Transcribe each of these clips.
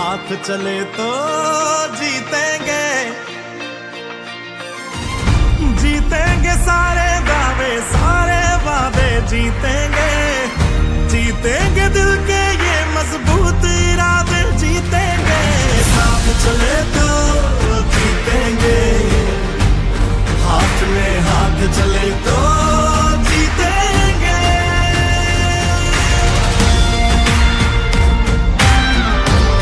हाथ चले तो जीतेंगे, जीतेंगे सारे दावे सारे वादे जीतेंगे, जीतेंगे दिल के ये मजबूत इरादे जीतेंगे। साथ चले तो जीतेंगे, हाथ में हाथ चले तो जीतेंगे।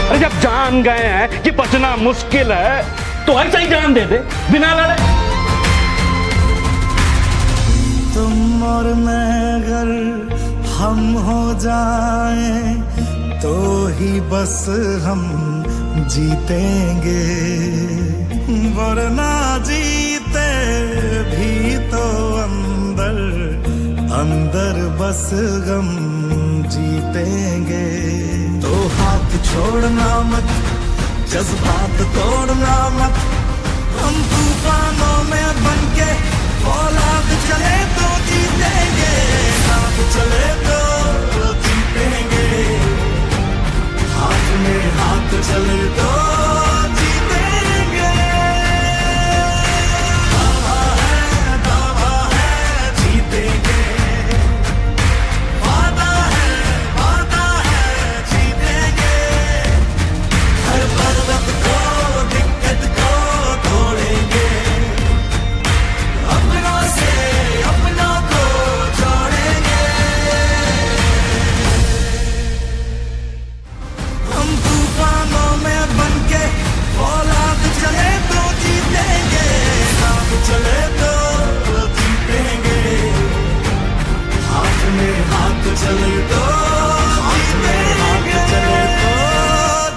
अरे जब जान गए हैं कि बचना मुश्किल है तो ऐसा ही जान दे दे बिना लड़े। तुम और मैं अगर हम हो जाएं तो ही बस हम जीतेंगे, वरना जीते भी तो अंदर अंदर बस गम जीतेंगे। तो हाथ छोड़ना मत, जज्बात तोड़ना मत, हम तूफानों में बनके औलाद चले तो जीतेंगे, साथ चले तो जीतेंगे, हाथ में हाथ चले तो जीतेंगे। दावा है जीतेंगे, वादा है जीतेंगे, हर पर्वत को दिक्कत को तोड़ेंगे, अपनों से अपनों को जोड़ेंगे। हम तूफानों में बनके औलाद चले तो जीतेंगे, साथ चले तो जीतेंगे, हाथ में हाथ चले तो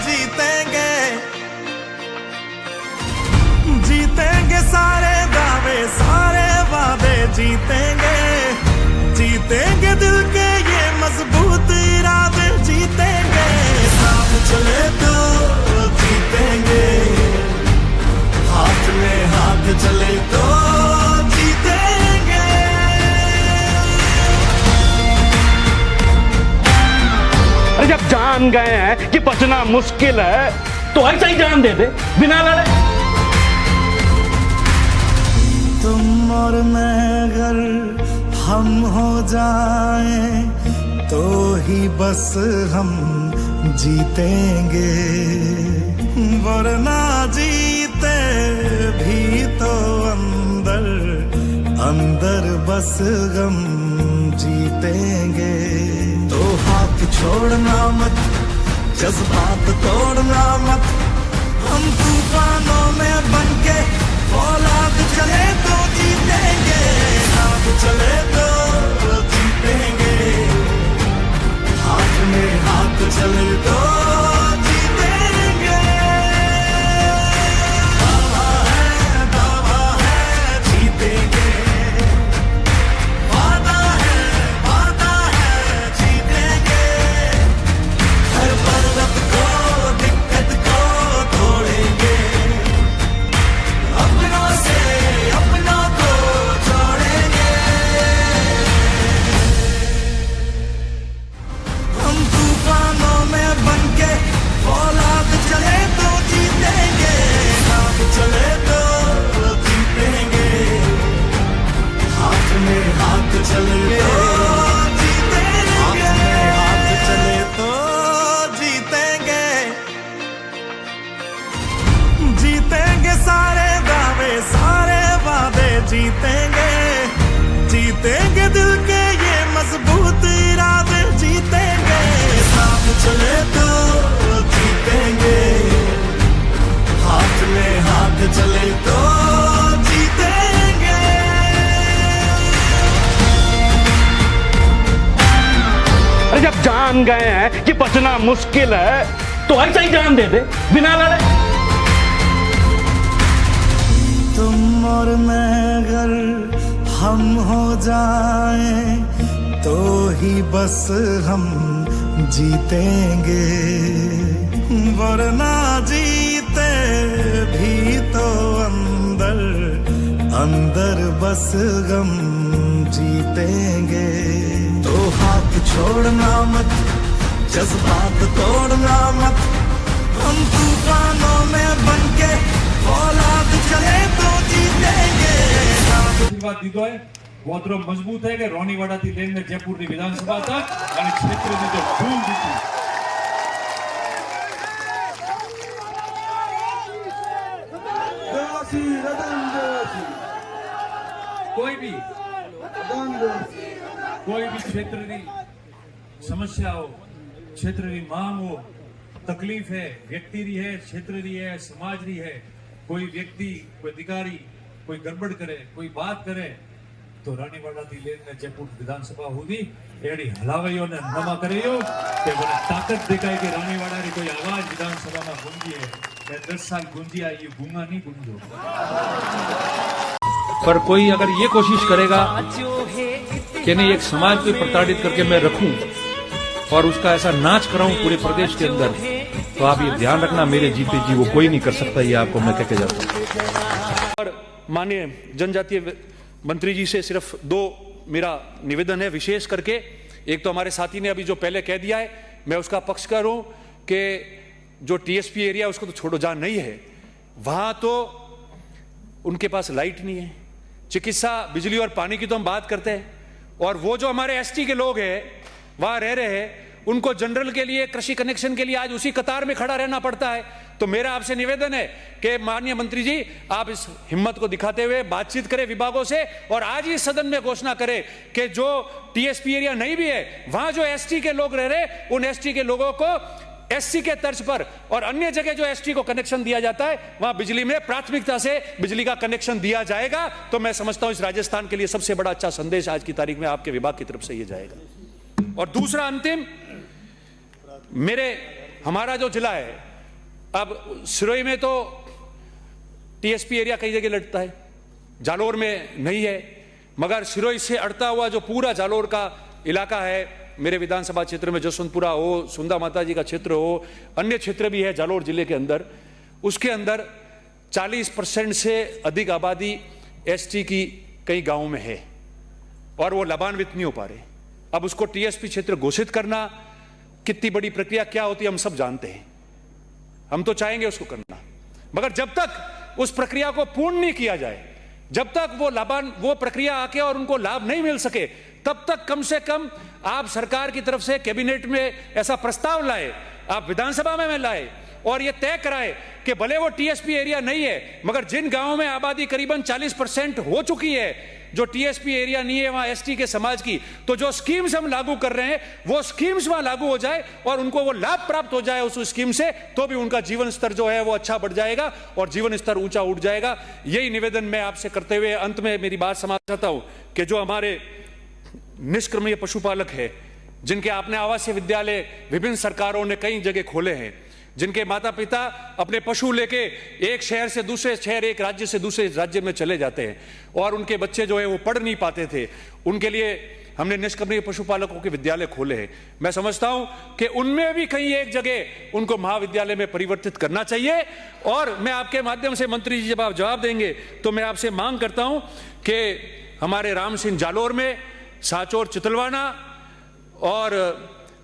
जीतेंगे, जीतेंगे सारे दावे सारे वादे जीतेंगे, जीतेंगे दिल के ये मजबूत इरादे जीतेंगे। साथ चले तो जीतेंगे, हाथ में हाथ चले तो जीतेंगे। अरे जब जान गए हैं कि बचना मुश्किल है तो ऐसा ही जान दे दे बिना लड़े। तुम और मैं अगर हम हो जाएं तो ही बस हम जीतेंगे, वरना जीते भी तो अंदर अंदर बस गम जीतेंगे। तो हाथ छोड़ना मत, जज्बात तोड़ना मत, हम तूफानों में बनके औलाद चले तो जीतेंगे, साथ चले तो जीतेंगे, हाथ में हाथ चले तो जीतेंगे। दावा है जीतेंगे, वादा है जीतेंगे, हर पर्वत को दिक्कत को तोड़ेंगे, अपनों से अपनों को जोड़ेंगे। हम तूफानों में बनके औलाद चले तो जीतेंगे, साथ चले तो जीतेंगे, हाथ में हाथ चले तो जीतेंगे, हाथ चले तो जीतेंगे, जीतेंगे सारे दावे सारे वादे जीतेंगे, जीतेंगे दिल के ये मजबूत इरादे जीतेंगे। साथ चले तो जीतेंगे, हाथ में हाथ चले तो जीतेंगे। अरे जब जान गए हैं कि बचना मुश्किल है तो ऐसा ही जान दे दे बिना लड़े। तुम और मैं अगर हम हो जाएं तो ही बस हम जीतेंगे, वरना जीते भी तो अंदर अंदर बस गम जीतेंगे। तो हाथ छोड़ना मत, जज्बात तोड़ना मत, हम આશીર્વાદ દીધો है वो એટલો મજબૂત है કે રોનીવાડાથી લઈને જયપુરની વિધાનસભા તક અને ક્ષેત્રની જે ભૂલ દીધી कोई भी क्षेत्र की समस्या हो, क्षेत्र की मांग हो, तकलीफ है, व्यक्ति री है, क्षेत्र री है, समाज री है, कोई व्यक्ति, कोई अधिकारी, कोई गड़बड़ करे, कोई बात करे, तो रानीवाड़ा थी लेने जयपुर विधानसभा होगी एड़ी हलावैयो ने नमा करेयो के बने ताकत दिखाए कि रानीवाड़ा री कोई आवाज विधानसभा में गूंजी है मैं 10 साल गूंजी आई ये गूंगा नहीं गूंजो। पर कोई अगर ये कोशिश करेगा कि नहीं एक समाज को प्रताड़ित करके मैं रखूं और उसका ऐसा नाच कराऊं पूरे प्रदेश के अंदर, तो आप ये ध्यान रखना मेरे जीते जी वो कोई नहीं कर सकता, ये आपको मैं कह के जाता हूं। और माननीय जनजातीय मंत्री जी से सिर्फ दो मेरा निवेदन है विशेष करके। एक तो हमारे साथी ने अभी जो पहले कह दिया है, मैं उसका पक्षकार हूं कि जो टीएसपी एरिया उसको तो छोड़ो, जहां नहीं है वहां तो उनके पास लाइट नहीं है, चिकित्सा, बिजली और पानी की तो हम बात करते हैं, और वो जो हमारे एसटी के लोग हैं वहां रह रहे हैं, उनको जनरल के लिए, कृषि कनेक्शन के लिए आज उसी कतार में खड़ा रहना पड़ता है। तो मेरा आपसे निवेदन है कि माननीय मंत्री जी आप इस हिम्मत को दिखाते हुए बातचीत करें विभागों से और आज ही सदन में घोषणा करें कि जो टीएसपी एरिया नहीं भी है वहां जो एसटी के लोग रह रहे उन एसटी के लोगों को एससी के तर्ज पर और अन्य जगह जो एसटी को कनेक्शन दिया जाता है वहां बिजली में प्राथमिकता से बिजली का कनेक्शन दिया जाएगा। तो मैं समझता हूं इस राजस्थान के लिए सबसे बड़ा अच्छा संदेश आज की तारीख में आपके विभाग की तरफ से यह जाएगा। और दूसरा अंतिम, हमारा जो जिला है, अब सिरोही में तो टीएसपी एरिया कई जगह लड़ता है, जालोर में नहीं है, मगर सिरोही से अड़ता हुआ जो पूरा जालोर का इलाका है, मेरे विधानसभा क्षेत्र में जसवंतपुरा हो, सुंदा माता जी का क्षेत्र हो, अन्य क्षेत्र भी है जालोर जिले के अंदर, उसके अंदर 40% से अधिक आबादी एसटी की कई गांवों में है और वो लाभान्वित नहीं हो पा रहे। अब उसको टीएसपी क्षेत्र घोषित करना कितनी बड़ी प्रक्रिया क्या होती है हम सब जानते हैं, हम तो चाहेंगे उसको करना, मगर जब तक उस प्रक्रिया को पूर्ण नहीं किया जाए, जब तक वो प्रक्रिया आके और उनको लाभ नहीं मिल सके, तब तक कम से कम आप सरकार की तरफ से कैबिनेट में ऐसा प्रस्ताव लाए, आप विधानसभा में लाए और यह तय कराए कि भले वो टीएसपी एरिया नहीं है, मगर जिन गांवों में आबादी करीबन 40% हो चुकी है, जो टीएसपी एरिया नहीं है वहां एसटी के समाज की, तो जो स्कीम्स हम लागू कर रहे हैं वो स्कीम्स वहां लागू हो जाए और उनको वो लाभ प्राप्त हो जाए उस स्कीम से, तो भी उनका जीवन स्तर जो है वो अच्छा बढ़ जाएगा और जीवन स्तर ऊंचा उठ जाएगा। यही निवेदन मैं आपसे करते हुए अंत में मेरी बात समाप्त करता हूं कि जो हमारे निष्क्रमणीय पशुपालक है, जिनके आपने आवासीय विद्यालय विभिन्न सरकारों ने कई जगह खोले हैं, जिनके माता पिता अपने पशु लेके एक शहर से दूसरे शहर, एक राज्य से दूसरे राज्य में चले जाते हैं और उनके बच्चे जो है वो पढ़ नहीं पाते थे, उनके लिए हमने निष्क्रमणीय पशुपालकों के विद्यालय खोले हैं। मैं समझता हूं कि उनमें भी कहीं एक जगह उनको महाविद्यालय में परिवर्तित करना चाहिए। और मैं आपके माध्यम से मंत्री जी जब आप जवाब देंगे तो मैं आपसे मांग करता हूं कि हमारे राम सिंह जालोर में, साचोर चितलवाना और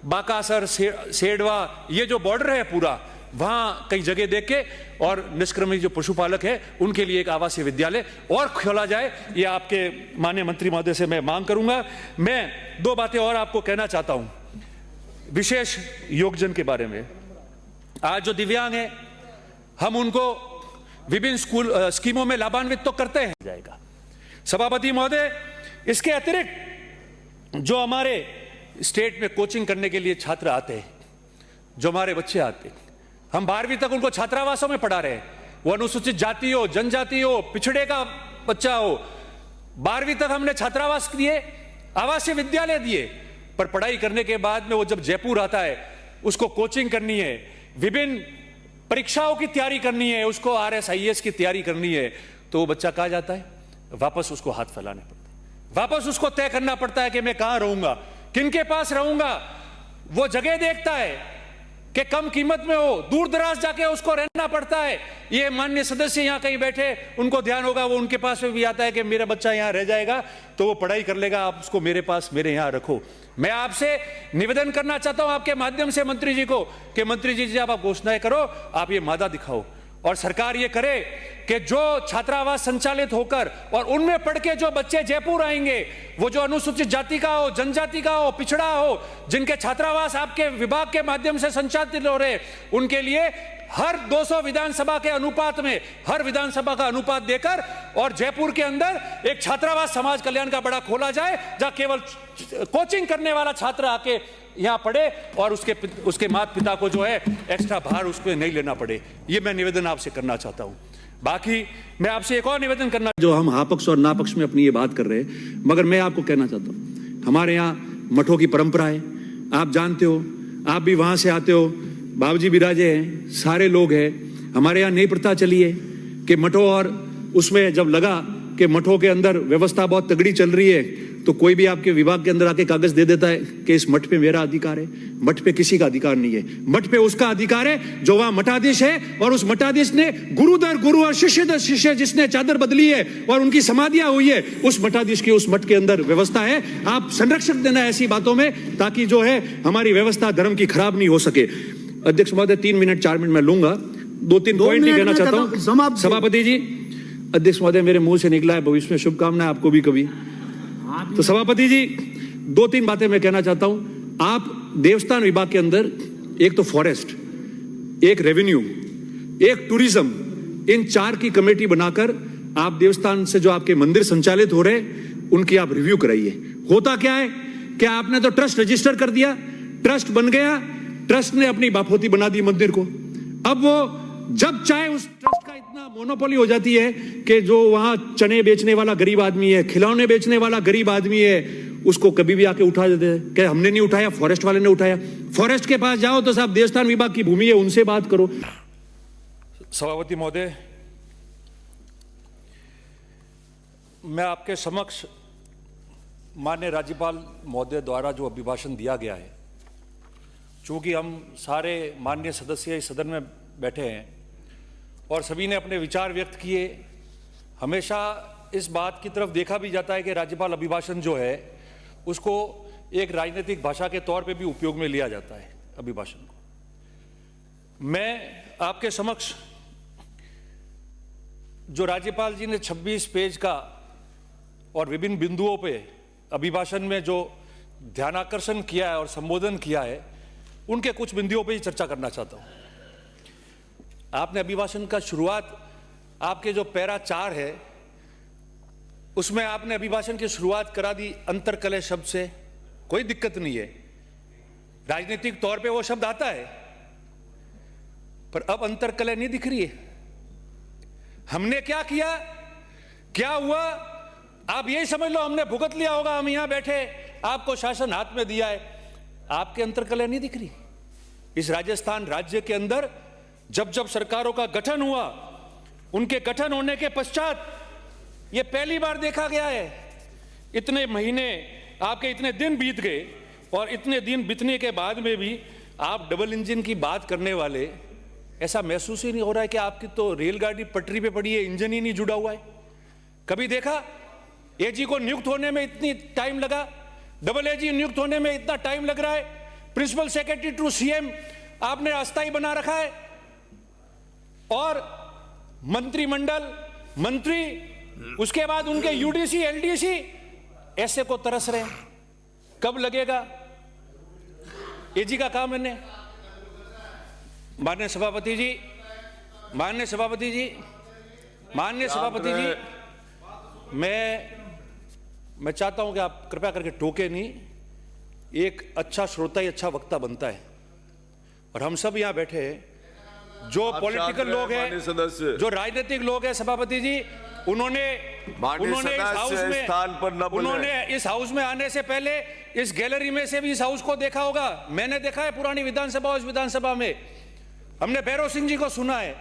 बाकासर सेडवा, ये जो बॉर्डर है पूरा, वहां कई जगह देख के और निष्क्रमणीय जो पशुपालक है उनके लिए एक आवासीय विद्यालय और खोला जाए, ये आपके माननीय मंत्री महोदय से मैं मांग करूंगा। मैं दो बातें और आपको कहना चाहता हूं विशेष योगजन के बारे में। आज जो दिव्यांग है हम उनको विभिन्न स्कीमों में लाभान्वित तो करते हैं जाएगा सभापति महोदय, इसके अतिरिक्त जो हमारे स्टेट में कोचिंग करने के लिए छात्र आते हैं, जो हमारे बच्चे आते हैं, हम 12वीं तक उनको छात्रावासों में पढ़ा रहे हैं, वो अनुसूचित जाति हो, जनजाति हो, पिछड़े का बच्चा हो, 12वीं तक हमने छात्रावास दिए, आवासीय विद्यालय दिए, पर पढ़ाई करने के बाद में वो जब जयपुर आता है उसको कोचिंग करनी है, विभिन्न परीक्षाओं की तैयारी करनी है, उसको RSIS की तैयारी करनी है, तो वो बच्चा कहाँ जाता है? वापस उसको हाथ फैलाने पड़ता है, वापस उसको तय करना पड़ता है कि मैं कहां रहूंगा, किनके पास रहूंगा। वो जगह देखता है कि कम कीमत में हो, दूर दराज जाके उसको रहना पड़ता है। ये माननीय सदस्य यहां कहीं बैठे, उनको ध्यान होगा, वो उनके पास में भी आता है कि मेरा बच्चा यहां रह जाएगा तो वो पढ़ाई कर लेगा, आप उसको मेरे पास, मेरे यहां रखो। मैं आपसे निवेदन करना चाहता हूं आपके माध्यम से मंत्री जी को कि मंत्री जी जब आप घोषणाएं करो, आप ये मादा दिखाओ और सरकार ये करे कि जो छात्रावास संचालित होकर और उनमें पढ़ के जो बच्चे जयपुर आएंगे, वो जो अनुसूचित जाति का हो, जनजाति का हो, पिछड़ा हो, जिनके छात्रावास आपके विभाग के माध्यम से संचालित हो रहे, उनके लिए हर 200 विधानसभा के अनुपात में हर विधानसभा का अनुपात देकर और जयपुर के अंदर एक छात्रावास समाज कल्याण का बड़ा खोला जाए, जहां केवल कोचिंग करने वाला छात्र आके यहां पढ़े और उसके माता पिता को जो है एक्स्ट्रा भार उसको नहीं लेना पड़े। ये मैं निवेदन आपसे करना चाहता हूं। बाकी मैं आपसे एक और निवेदन करना, जो हम हाँ पक्ष और ना पक्ष में अपनी ये बात कर रहे हैं, मगर मैं आपको कहना चाहता हूं, हमारे यहाँ मठों की परंपरा है, आप जानते हो, आप भी वहां से आते हो, बाबूजी विराजे हैं, सारे लोग हैं। हमारे यहाँ नई प्रथा चली है कि मठों, और उसमें जब लगा कि मठों के अंदर व्यवस्था बहुत तगड़ी चल रही है, तो कोई भी आपके विभाग के अंदर आके कागज दे देता है कि इस मठ पे मेरा अधिकार है। मठ पे किसी का अधिकार नहीं है, मठ पे उसका अधिकार है जो वहां मठाधीश है, और उस मठाधीश ने गुरु दर गुरु और शिष्य दर शिष्य जिसने चादर बदली है और उनकी समाधियां हुई है, उस मठाधीश की उस मठ के अंदर व्यवस्था है। आप संरक्षक देना ऐसी बातों में, ताकि जो है हमारी व्यवस्था धर्म की खराब नहीं हो सके। अध्यक्ष महोदय 3 मिनट 4 मिनट मैं लूंगा, 2-3 पॉइंट ही कहना चाहता हूं। सभापति जी, अध्यक्ष महोदय मेरे मुंह से निकला है, भविष्य में शुभकामनाएं आपको भी कभी। तो सभापति जी 2-3 बातें मैं कहना चाहता हूं। आप देवस्थान विभाग के अंदर एक तो फॉरेस्ट, एक रेवेन्यू, एक टूरिज्म, इन 4 की कमेटी बनाकर आप देवस्थान से जो आपके मंदिर संचालित हो रहे उनकी आप रिव्यू कराइए। होता क्या है कि आपने तो ट्रस्ट रजिस्टर कर दिया, ट्रस्ट बन गया, ट्रस्ट ने अपनी बापोती बना दी मंदिर को। अब वो जब चाहे उस ट्रस्ट का इतना मोनोपोली हो जाती है कि जो वहां चने बेचने वाला गरीब आदमी है, खिलौने बेचने वाला गरीब आदमी है, उसको कभी भी आके उठा देते हैं कि हमने नहीं उठाया, फॉरेस्ट वाले ने उठाया। फॉरेस्ट के पास जाओ तो साहब देवस्थान विभाग की भूमि है, उनसे बात करो। सभापति महोदय, मैं आपके समक्ष माननीय राज्यपाल महोदय द्वारा जो अभिभाषण दिया गया है, चूंकि हम सारे माननीय सदस्य इस सदन में बैठे हैं और सभी ने अपने विचार व्यक्त किए, हमेशा इस बात की तरफ देखा भी जाता है कि राज्यपाल अभिभाषण जो है उसको एक राजनीतिक भाषा के तौर पे भी उपयोग में लिया जाता है अभिभाषण को। मैं आपके समक्ष जो राज्यपाल जी ने 26 पेज का और विभिन्न बिंदुओं पे अभिभाषण में जो ध्यानाकर्षण किया है और संबोधन किया है, उनके कुछ बिंदुओं पे ही चर्चा करना चाहता हूं। आपने अभिभाषण का शुरुआत, आपके जो पैरा 4 है उसमें आपने अभिभाषण की शुरुआत करा दी अंतरकलह शब्द से। कोई दिक्कत नहीं है, राजनीतिक तौर पे वो शब्द आता है, पर अब अंतरकलह नहीं दिख रही है। हमने क्या किया, क्या हुआ, आप यही समझ लो हमने भुगत लिया होगा, हम यहां बैठे आपको शासन हाथ में दिया है। आपके अंतरकलह नहीं दिख रही। इस राजस्थान राज्य के अंदर जब जब सरकारों का गठन हुआ, उनके गठन होने के पश्चात यह पहली बार देखा गया है, इतने महीने आपके इतने दिन बीत गए और इतने दिन बीतने के बाद में भी आप डबल इंजन की बात करने वाले, ऐसा महसूस ही नहीं हो रहा है कि आपकी तो रेलगाड़ी पटरी पे पड़ी है, इंजन ही नहीं जुड़ा हुआ है। कभी देखा एजी को नियुक्त होने में इतनी टाइम लगा, डबल एजी नियुक्त होने में इतना टाइम लग रहा है, प्रिंसिपल सेक्रेटरी टू सीएम आपने अस्थायी बना रखा है, और मंत्रिमंडल, मंत्री, उसके बाद उनके यूडीसी एलडीसी ऐसे को तरस रहे हैं। कब लगेगा एजी का काम? मैंने माननीय सभापति जी, माननीय सभापति जी, माननीय सभापति जी, मैं चाहता हूं कि आप कृपया करके टोके नहीं। एक अच्छा श्रोता ही अच्छा वक्ता बनता है, और हम सब यहां बैठे हैं जो पॉलिटिकल लोग हैं, जो राजनीतिक लोग हैं, सभापति जी, उन्होंने इस हाउस में आने से पहले इस गैलरी में से भी इस हाउस को देखा होगा। मैंने देखा है पुरानी विधानसभा और इस विधानसभा में हमने भैरव सिंह जी को सुना है,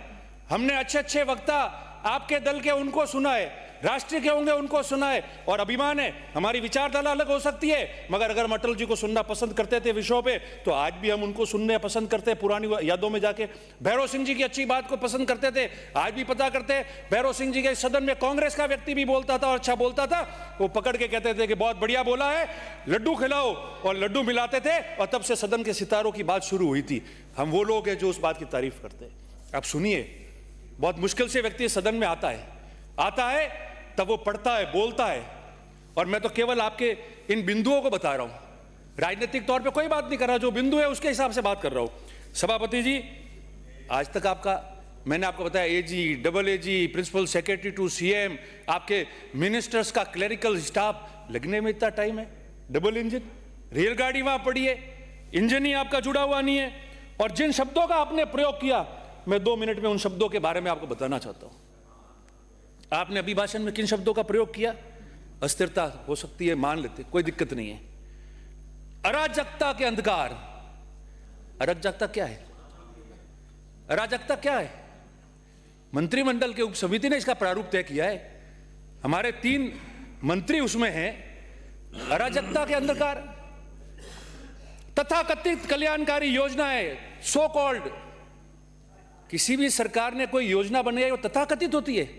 हमने अच्छे अच्छे वक्ता आपके दल के उनको सुना है, राष्ट्रीय के होंगे उनको सुना है, और अभिमान है। हमारी विचारधारा अलग हो सकती है, मगर अगर हम अटल जी को सुनना पसंद करते थे विषयों पे, तो आज भी हम उनको सुनने पसंद करते हैं। पुरानी यादों में जाके भैरव सिंह जी की अच्छी बात को पसंद करते थे, आज भी पता करते हैं। भैरव सिंह जी के सदन में कांग्रेस का व्यक्ति भी बोलता था और अच्छा बोलता था, वो पकड़ के कहते थे कि बहुत बढ़िया बोला है, लड्डू खिलाओ, और लड्डू मिलाते थे, और तब से सदन के सितारों की बात शुरू हुई थी। हम वो लोग हैं जो उस बात की तारीफ करते हैं। आप सुनिए, बहुत मुश्किल से व्यक्ति सदन में आता है तब वो पढ़ता है, बोलता है, और मैं तो केवल आपके इन बिंदुओं को बता रहा हूं, राजनीतिक तौर पे कोई बात नहीं कर रहा, जो बिंदु है उसके हिसाब से बात कर रहा हूं। सभापति जी, आज तक आपका, मैंने आपको बताया, AG, double AG, principal secretary to CM, आपके मिनिस्टर्स का क्लरिकल स्टाफ, लगने में इतना टाइम है? डबल इंजन रेलगाड़ी वहां पड़ी है, इंजन ही आपका जुड़ा हुआ नहीं है। और जिन शब्दों का आपने प्रयोग किया, मैं 2 मिनट में उन शब्दों के बारे में आपको बताना चाहता हूं। आपने अभिभाषण में किन शब्दों का प्रयोग किया? अस्थिरता हो सकती है, मान लेते, कोई दिक्कत नहीं है। अराजकता के अंधकार, अराजकता क्या है? अराजकता क्या है? मंत्रिमंडल के उप समिति ने इसका प्रारूप तय किया है, हमारे 3 मंत्री उसमें हैं। अराजकता के अंधकार, तथाकथित कल्याणकारी योजनाएं, सो कॉल्ड, किसी भी सरकार ने कोई योजना बनाई वो तथाकथित होती है।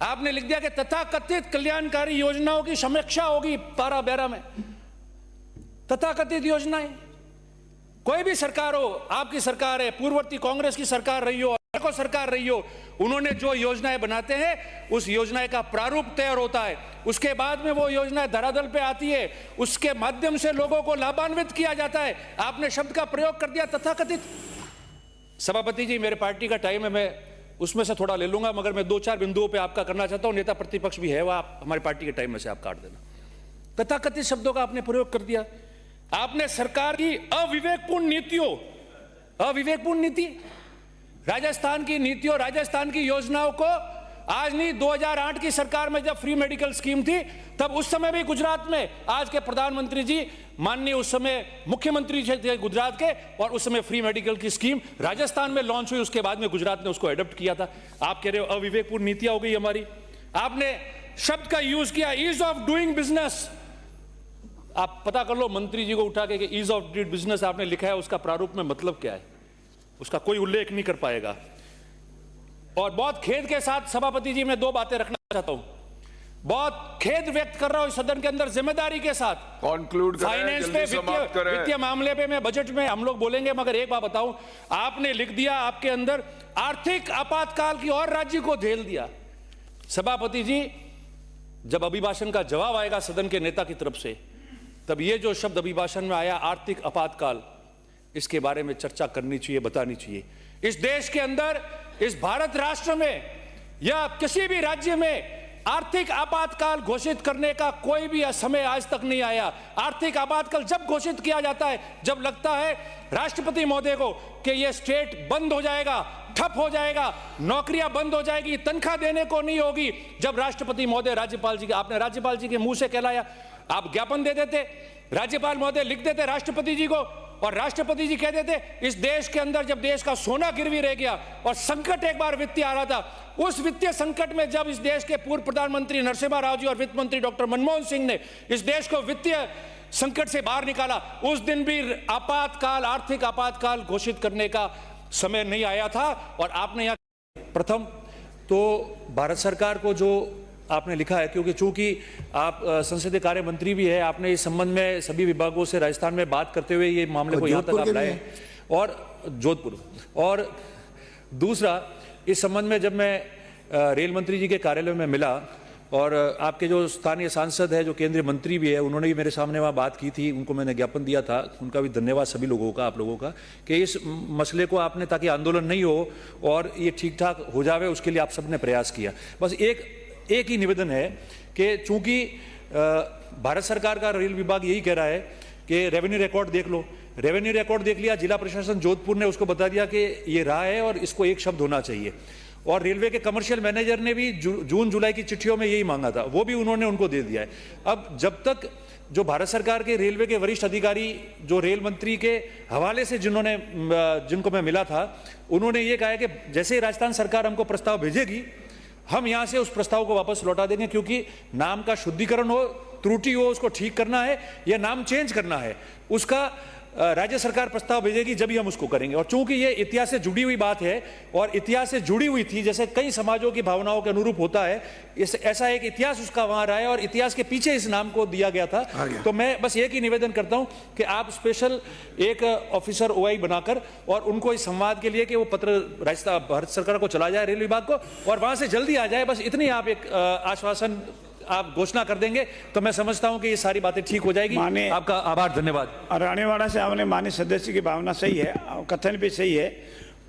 आपने लिख दिया कि तथाकथित कल्याणकारी योजनाओं की समीक्षा होगी 12 में। तथाकथित योजनाएं, कोई भी सरकार हो, आपकी सरकार है, पूर्ववर्ती कांग्रेस की सरकार रही हो, को सरकार रही हो, उन्होंने जो योजनाएं बनाते हैं उस योजना का प्रारूप तैयार होता है, उसके बाद में वो योजना धरातल पे आती है, उसके माध्यम से लोगों को लाभान्वित किया जाता है। आपने शब्द का प्रयोग कर दिया तथाकथित। सभापति जी, मेरे पार्टी का टाइम है, मैं उसमें से थोड़ा ले लूंगा, मगर मैं 2-4 बिंदुओं पे आपका करना चाहता हूं। नेता प्रतिपक्ष भी है, वह आप हमारी पार्टी के टाइम में से आप काट देना। तथाकथित शब्दों का आपने प्रयोग कर दिया। आपने सरकार की अविवेकपूर्ण नीति, राजस्थान की नीतियों, राजस्थान की योजनाओं को, आज नहीं, 2008 की सरकार में जब फ्री मेडिकल स्कीम थी, तब उस समय भी गुजरात में आज के प्रधानमंत्री जी, माननीय उस समय मुख्यमंत्री थे गुजरात के, और उस समय फ्री मेडिकल की स्कीम राजस्थान में लॉन्च हुई, उसके बाद में गुजरात ने उसको एडॉप्ट किया था। आप कह रहे हो अविवेकपूर्ण नीतियां हो गई हमारी। आपने शब्द का यूज किया ईज ऑफ डूइंग बिजनेस। आप पता कर लो मंत्री जी को उठा के ईज ऑफ डूइंग बिजनेस आपने लिखा है, उसका प्रारूप में मतलब क्या है, उसका कोई उल्लेख नहीं कर पाएगा। और बहुत खेद के साथ सभापति जी, मैं 2 बातें रखना चाहता हूं, बहुत खेद व्यक्त कर रहा हूं सदन के अंदर, जिम्मेदारी के साथ। कंक्लूड करें, फाइनेंस पे, वित्तीय मामले पे, मैं बजट में हम लोग बोलेंगे, मगर एक बात बताऊं, आपने लिख दिया आपके अंदर आर्थिक आपातकाल की और राज्य को झेल दिया। सभापति जी, जब अभिभाषण का जवाब आएगा सदन के नेता की तरफ से, तब ये जो शब्द अभिभाषण में आया आर्थिक आपातकाल, इसके बारे में चर्चा करनी चाहिए, बतानी चाहिए। इस देश के अंदर, इस भारत राष्ट्र में या किसी भी राज्य में आर्थिक आपातकाल घोषित करने का कोई भी समय आज तक नहीं आया। आर्थिक आपातकाल जब घोषित किया जाता है, जब लगता है राष्ट्रपति महोदय को कि यह स्टेट बंद हो जाएगा, ठप हो जाएगा, नौकरियां बंद हो जाएगी, तनख्वाह देने को नहीं होगी, जब राष्ट्रपति महोदय, राज्यपाल जी, आपने राज्यपाल जी के मुंह से कहलाया, आप ज्ञापन दे देते, राज्यपाल महोदय लिख देते राष्ट्रपति जी को, और राष्ट्रपति जी कह देते इस देश के अंदर जब देश का सोना गिरवी रह गया और संकट एक बार वित्तीय आ रहा था, उस वित्तीय संकट में जब इस देश के पूर्व प्रधानमंत्री नरसिम्हा राव जी और वित्त मंत्री डॉक्टर मनमोहन सिंह ने इस देश को वित्तीय संकट से बाहर निकाला, उस दिन भी आपातकाल, आर्थिक आपातकाल घोषित करने का समय नहीं आया था। और आपने यहां प्रथम तो भारत सरकार को जो आपने लिखा है, क्योंकि चूंकि आप संसदीय कार्य मंत्री भी है, आपने इस संबंध में सभी विभागों से राजस्थान में बात करते हुए ये मामले को यहाँ तक आप लाए, और जोधपुर। और दूसरा, इस संबंध में जब मैं रेल मंत्री जी के कार्यालय में मिला, और आपके जो स्थानीय सांसद है, जो केंद्रीय मंत्री भी है, उन्होंने भी मेरे सामने वहाँ बात की थी, उनको मैंने ज्ञापन दिया था, उनका भी धन्यवाद सभी लोगों का, आप लोगों का, कि इस मसले को आपने, ताकि आंदोलन नहीं हो और ये ठीक ठाक हो जावे, उसके लिए आप सबने प्रयास किया। बस एक ही निवेदन है कि चूंकि भारत सरकार का रेल विभाग यही कह रहा है कि रेवेन्यू रिकॉर्ड देख लो, रेवेन्यू रिकॉर्ड देख लिया, जिला प्रशासन जोधपुर ने उसको बता दिया कि ये रहा है और इसको एक शब्द होना चाहिए, और रेलवे के कमर्शियल मैनेजर ने भी जून जुलाई की चिट्ठियों में यही मांगा था, वो भी उन्होंने उनको दे दिया है। अब जब तक जो भारत सरकार के रेलवे के वरिष्ठ अधिकारी, जो रेल मंत्री के हवाले से जिनको मैं मिला था, उन्होंने ये कहा है कि जैसे ही राजस्थान सरकार हमको प्रस्ताव भेजेगी, हम यहां से उस प्रस्ताव को वापस लौटा देंगे, क्योंकि नाम का शुद्धिकरण हो, त्रुटि हो, उसको ठीक करना है या नाम चेंज करना है, उसका राज्य सरकार प्रस्ताव भेजेगी जब ही हम उसको करेंगे। और चूंकि ये इतिहास से जुड़ी हुई बात है और इतिहास से जुड़ी हुई थी, जैसे कई समाजों की भावनाओं के अनुरूप होता है, ऐसा एक इतिहास उसका वहां रहा है और इतिहास के पीछे इस नाम को दिया गया था। तो मैं बस एक ही निवेदन करता हूं कि आप स्पेशल एक ऑफिसर ओआई बनाकर और उनको इस संवाद के लिए कि वो पत्र राजस्थान भारत सरकार को चला जाए, रेल विभाग को, और वहां से जल्दी आ जाए। बस इतनी आप एक आश्वासन आप घोषणा कर देंगे तो मैं समझता हूं कि ये सारी बातें ठीक हो जाएगी। आपका आभार, धन्यवाद। रानीवाड़ा से आपने माननीय सदस्य की भावना सही है, कथन भी सही है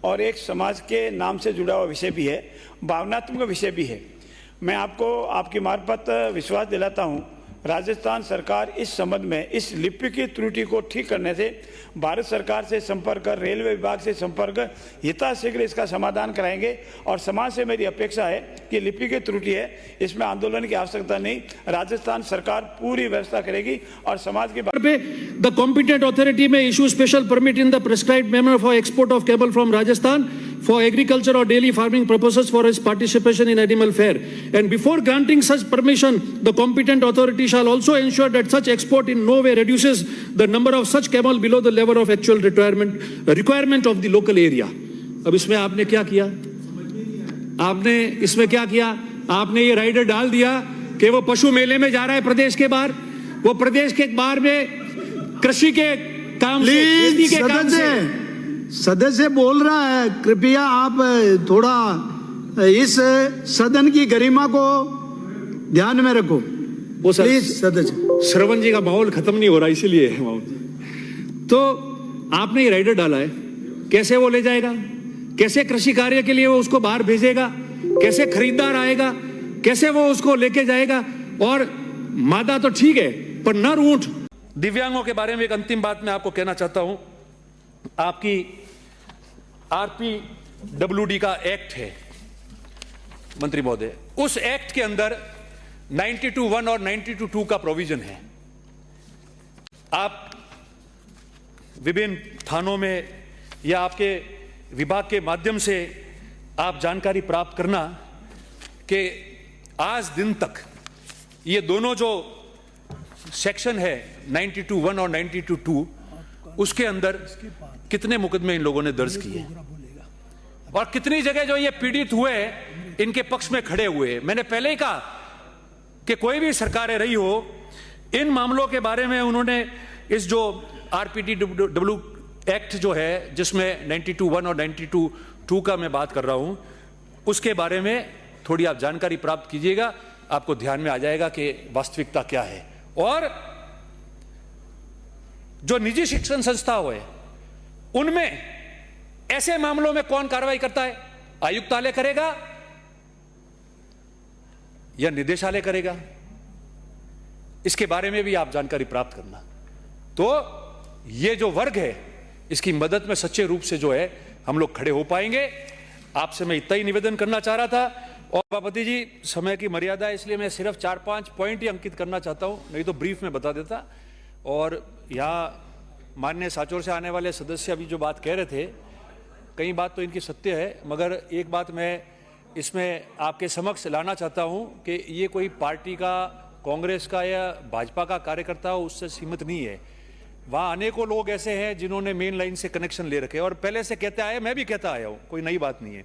और एक समाज के नाम से जुड़ा हुआ विषय भी है, भावनात्मक विषय भी है। मैं आपको आपकी मार्फत विश्वास दिलाता हूं, राजस्थान सरकार इस संबंध में इस लिपि की त्रुटि को ठीक करने से भारत सरकार से संपर्क कर रेलवे विभाग से संपर्क यथाशीघ्र इसका समाधान कराएंगे। और समाज से मेरी अपेक्षा है कि लिपि की त्रुटि है, इसमें आंदोलन की आवश्यकता नहीं, राजस्थान सरकार पूरी व्यवस्था करेगी और समाज के पे द कॉम्पिटेंट अथॉरिटी में issue special permit in the prescribed manner for export of cable from Rajasthan for agriculture or daily farming purposes for his participation in animal fair, and before granting such permission the competent authority shall also ensure that such export in no way reduces the number of such camel below the level of actual requirement of the local area। अब इसमें आपने क्या किया? आपने इसमें क्या किया? आपने ये राइडर डाल दिया कि वो पशु मेले में जा रहा है प्रदेश के बाहर, वो प्रदेश के बाहर में कृषि के काम से, खेती के काम से। सदस्य बोल रहा है, कृपया आप थोड़ा इस सदन की गरिमा को ध्यान में रखो। वो प्लीज सदस्य, श्रवण जी का माहौल खत्म नहीं हो रहा, इसीलिए तो आपने ये राइडर डाला है। कैसे वो ले जाएगा? कैसे कृषि कार्य के लिए वो उसको बाहर भेजेगा? कैसे खरीदार आएगा? कैसे वो उसको लेके जाएगा? और मादा तो ठीक है, पर नर ऊंट। दिव्यांगों के बारे में एक अंतिम बात मैं आपको कहना चाहता हूं। आपकी RPWD का एक्ट है मंत्री महोदय, उस एक्ट के अंदर 92(1) और 92(2) का प्रोविजन है। आप विभिन्न थानों में या आपके विभाग के माध्यम से आप जानकारी प्राप्त करना कि आज दिन तक ये दोनों जो सेक्शन है 92(1) और 92(2) उसके अंदर कितने मुकदमे इन लोगों ने दर्ज किए और कितनी जगह जो ये पीड़ित हुए इनके पक्ष में खड़े हुए। मैंने पहले ही कहा कि कोई भी सरकारें रही हो, इन मामलों के बारे में उन्होंने इस जो RPTW एक्ट जो है जिसमें 92(1) और 92(2) का मैं बात कर रहा हूं, उसके बारे में थोड़ी आप जानकारी प्राप्त कीजिएगा, आपको ध्यान में आ जाएगा कि वास्तविकता क्या है। और जो निजी शिक्षण संस्था है उनमें ऐसे मामलों में कौन कार्रवाई करता है? आयुक्तालय करेगा या निदेशालय करेगा? इसके बारे में भी आप जानकारी प्राप्त करना। तो ये जो वर्ग है इसकी मदद में सच्चे रूप से जो है हम लोग खड़े हो पाएंगे। आपसे मैं इतना ही निवेदन करना चाह रहा था। और सभापति जी, समय की मर्यादा है इसलिए मैं सिर्फ 4-5 पॉइंट ही अंकित करना चाहता हूं, नहीं तो ब्रीफ में बता देता। और यहाँ माननीय साचौर से आने वाले सदस्य अभी जो बात कह रहे थे, कई बात तो इनकी सत्य है, मगर एक बात मैं इसमें आपके समक्ष लाना चाहता हूं कि ये कोई पार्टी का, कांग्रेस का या भाजपा का कार्यकर्ता हो उससे सीमित नहीं है। वहाँ अनेकों लोग ऐसे हैं जिन्होंने मेन लाइन से कनेक्शन ले रखे और पहले से कहते आए, मैं भी कहता आया हूँ, कोई नई बात नहीं है।